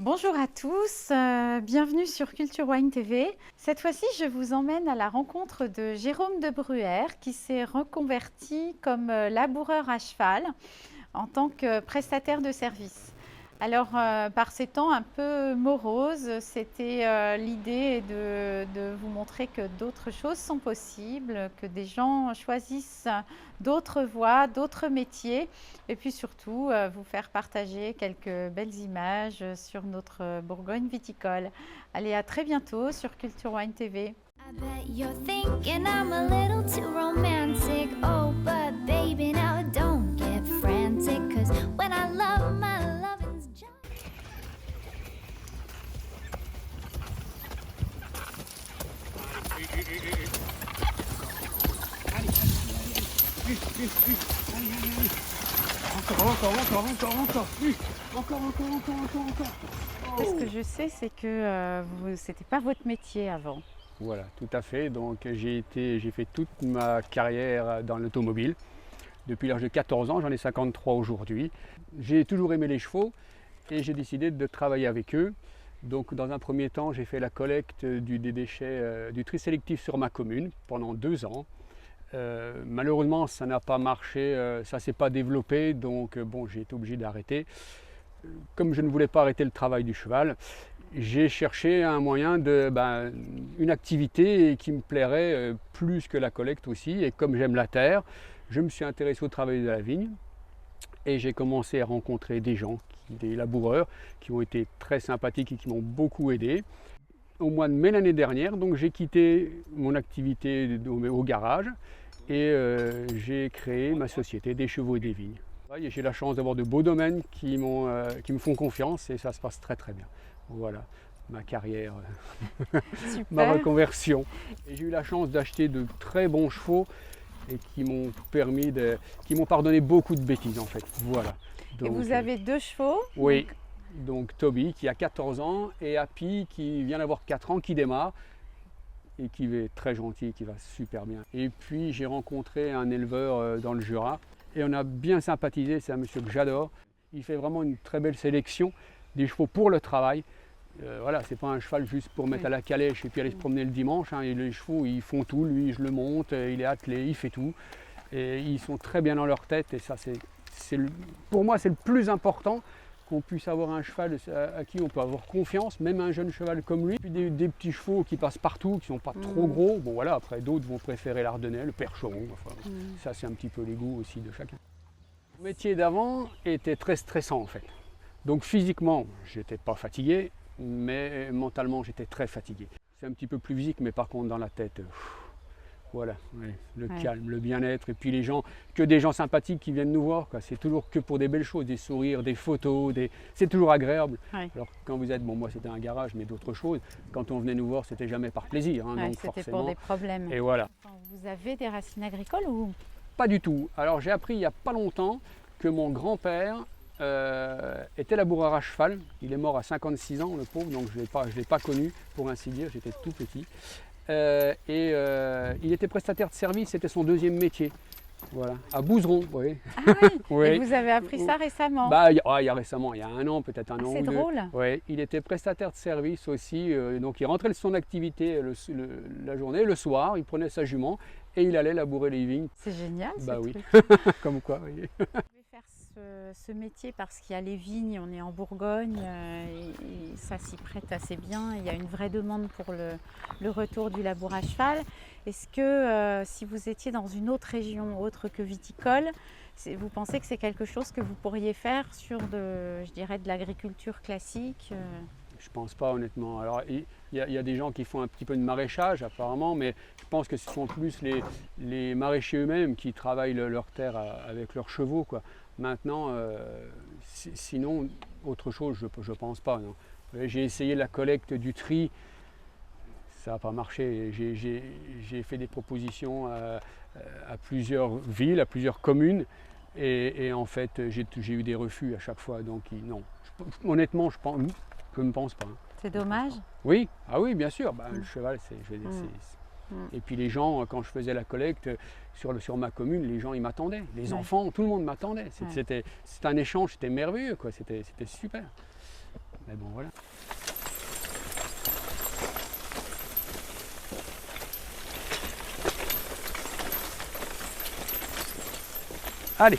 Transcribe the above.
Bonjour à tous, bienvenue sur Culture Wine TV. Cette fois-ci, je vous emmène à la rencontre de Jérôme de Bruère qui s'est reconverti comme laboureur à cheval en tant que prestataire de service. Alors, par ces temps un peu moroses, c'était l'idée de vous montrer que d'autres choses sont possibles, que des gens choisissent d'autres voies, d'autres métiers, et puis surtout vous faire partager quelques belles images sur notre Bourgogne viticole. Allez, à très bientôt sur Culture Wine TV. I bet you're thinking I'm a little too romantic. Oh, but baby, now don't get frantic. Cause when I love, my lovin's just. Ce que je sais, c'est que c'était pas votre métier avant. Voilà, tout à fait. Donc j'ai fait toute ma carrière dans l'automobile. Depuis l'âge de 14 ans, j'en ai 53 aujourd'hui. J'ai toujours aimé les chevaux et j'ai décidé de travailler avec eux. Donc dans un premier temps, j'ai fait la collecte des déchets, du tri sélectif sur ma commune pendant 2 ans. Malheureusement, ça n'a pas marché, ça ne s'est pas développé, donc bon, j'ai été obligé d'arrêter. Comme je ne voulais pas arrêter le travail du cheval, j'ai cherché un moyen une activité qui me plairait plus que la collecte aussi. Et comme j'aime la terre, je me suis intéressé au travail de la vigne et j'ai commencé à rencontrer des gens, des laboureurs qui ont été très sympathiques et qui m'ont beaucoup aidé. Au mois de mai l'année dernière, donc j'ai quitté mon activité au garage et j'ai créé ma société des chevaux et des vignes. J'ai la chance d'avoir de beaux domaines qui me font confiance et ça se passe très très bien. Voilà ma carrière, ma reconversion. Et j'ai eu la chance d'acheter de très bons chevaux et qui m'ont pardonné beaucoup de bêtises en fait. Voilà. Et vous avez 2 chevaux? Oui. Donc Toby qui a 14 ans et Happy qui vient d'avoir 4 ans, qui démarre et qui est très gentil, qui va super bien. Et puis j'ai rencontré un éleveur dans le Jura et on a bien sympathisé, c'est un monsieur que j'adore. Il fait vraiment une très belle sélection des chevaux pour le travail. Voilà, c'est pas un cheval juste pour mettre à la calèche et puis aller se promener le dimanche. Et les chevaux, ils font tout. Lui, je le monte, il est attelé, il fait tout. Et ils sont très bien dans leur tête. Et ça, pour moi, c'est le plus important, qu'on puisse avoir un cheval à qui on peut avoir confiance, même un jeune cheval comme lui. Puis des petits chevaux qui passent partout, qui ne sont pas trop gros. Bon voilà, après d'autres vont préférer l'Ardennais, le Percheron. Enfin, ça, c'est un petit peu les goûts aussi de chacun. Le métier d'avant était très stressant en fait. Donc physiquement, j'étais pas fatigué, mais mentalement, j'étais très fatigué. C'est un petit peu plus physique, mais par contre, dans la tête, voilà, le calme, le bien-être, et puis des gens sympathiques qui viennent nous voir. C'est toujours que pour des belles choses, des sourires, des photos, c'est toujours agréable. Ouais. Alors quand vous êtes, bon moi c'était un garage, mais d'autres choses, quand on venait nous voir, c'était jamais par plaisir. Donc C'était forcément, pour des problèmes. et voilà. Vous avez des racines agricoles ou? Pas du tout. Alors j'ai appris il n'y a pas longtemps que mon grand-père était laboureur à cheval. Il est mort à 56 ans, le pauvre, donc je ne l'ai pas connu, pour ainsi dire, j'étais tout petit. Il était prestataire de service, c'était son deuxième métier. Voilà, à Bouzeron, vous voyez. Ah oui. Oui. Et vous avez appris ça récemment? Il y a récemment, il y a 1 an, peut-être un an C'est ou 2. drôle. Ouais, il était prestataire de service aussi, donc il rentrait de son activité la journée, le soir, il prenait sa jument et il allait labourer les vignes. C'est génial ce Oui, truc. comme quoi, vous voyez. Je vais faire ce métier parce qu'il y a les vignes, on est en Bourgogne et ça s'y prête assez bien. Il y a une vraie demande pour le retour du labour à cheval. Est-ce que si vous étiez dans une autre région autre que viticole, vous pensez que c'est quelque chose que vous pourriez faire sur je dirais, de l'agriculture classique? Je pense pas honnêtement. Alors il y a des gens qui font un petit peu de maraîchage apparemment, mais je pense que ce sont plus les maraîchers eux-mêmes qui travaillent leur terre avec leurs chevaux, quoi. Maintenant, sinon autre chose, je pense pas. Non. J'ai essayé la collecte du tri, ça n'a pas marché. J'ai fait des propositions à plusieurs villes, à plusieurs communes, et en fait j'ai eu des refus à chaque fois. Donc non, honnêtement, je ne pense pas. C'est dommage. Oui, ah oui, bien sûr. Le cheval, je veux dire, Et puis les gens, quand je faisais la collecte sur ma commune, les gens ils m'attendaient. Les enfants, tout le monde m'attendait. C'était un échange, c'était merveilleux, quoi. C'était super. Mais bon, voilà. Allez,